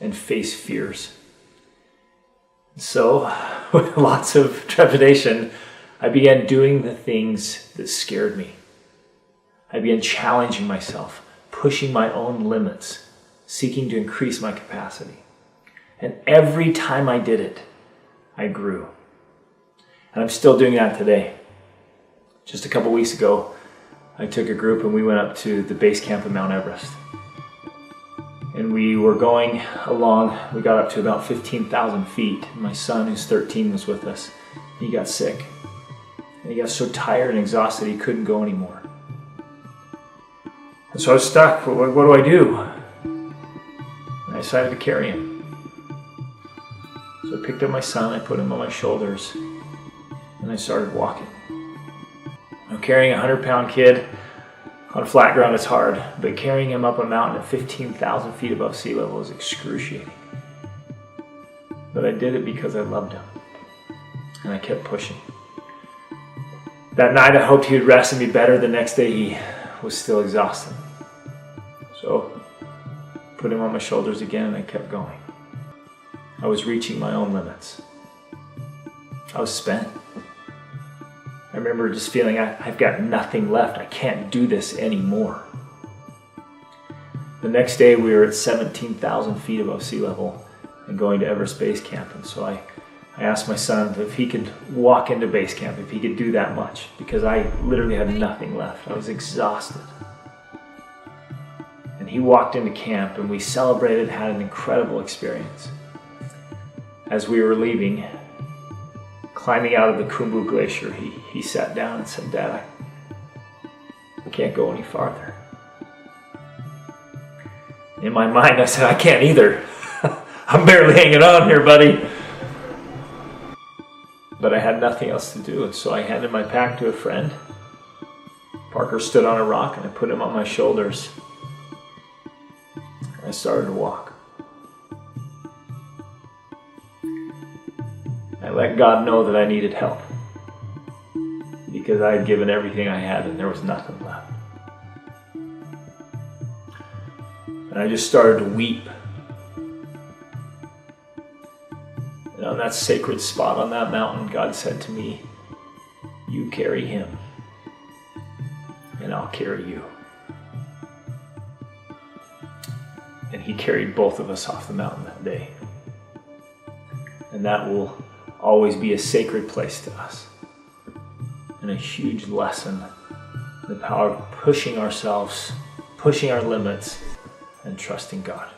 and face fears. So, with lots of trepidation, I began doing the things that scared me. I began challenging myself, pushing my own limits, seeking to increase my capacity. And every time I did it, I grew. And I'm still doing that today. Just a couple weeks ago, I took a group and we went up to the base camp of Mount Everest. And we were going along, we got up to about 15,000 feet. My son, who's 13, was with us. He got sick. And he got so tired and exhausted he couldn't go anymore. And so I was stuck. What do I do? And I decided to carry him. So I picked up my son, I put him on my shoulders, and I started walking. Now, carrying a 100-pound kid on flat ground is hard, but carrying him up a mountain at 15,000 feet above sea level is excruciating. But I did it because I loved him, and I kept pushing. That night I hoped he would rest and be better. The next day he was still exhausted. So I put him on my shoulders again and I kept going. I was reaching my own limits. I was spent. I remember just feeling I've got nothing left. I can't do this anymore. The next day we were at 17,000 feet above sea level and going to Everest Base Camp. And so I asked my son if he could walk into base camp, if he could do that much, because I literally had nothing left. I was exhausted. And he walked into camp and we celebrated, had an incredible experience. As we were leaving, climbing out of the Khumbu Glacier, he sat down and said, "Dad, I can't go any farther." In my mind, I said, "I can't either. I'm barely hanging on here, buddy." But I had nothing else to do, and so I handed my pack to a friend. Parker stood on a rock, and I put him on my shoulders. I started to walk. I let God know that I needed help, because I had given everything I had and there was nothing left. And I just started to weep. And on that sacred spot on that mountain, God said to me, "You carry him, and I'll carry you." And he carried both of us off the mountain that day. And that will always be a sacred place to us, and a huge lesson, the power of pushing ourselves, pushing our limits, and trusting God.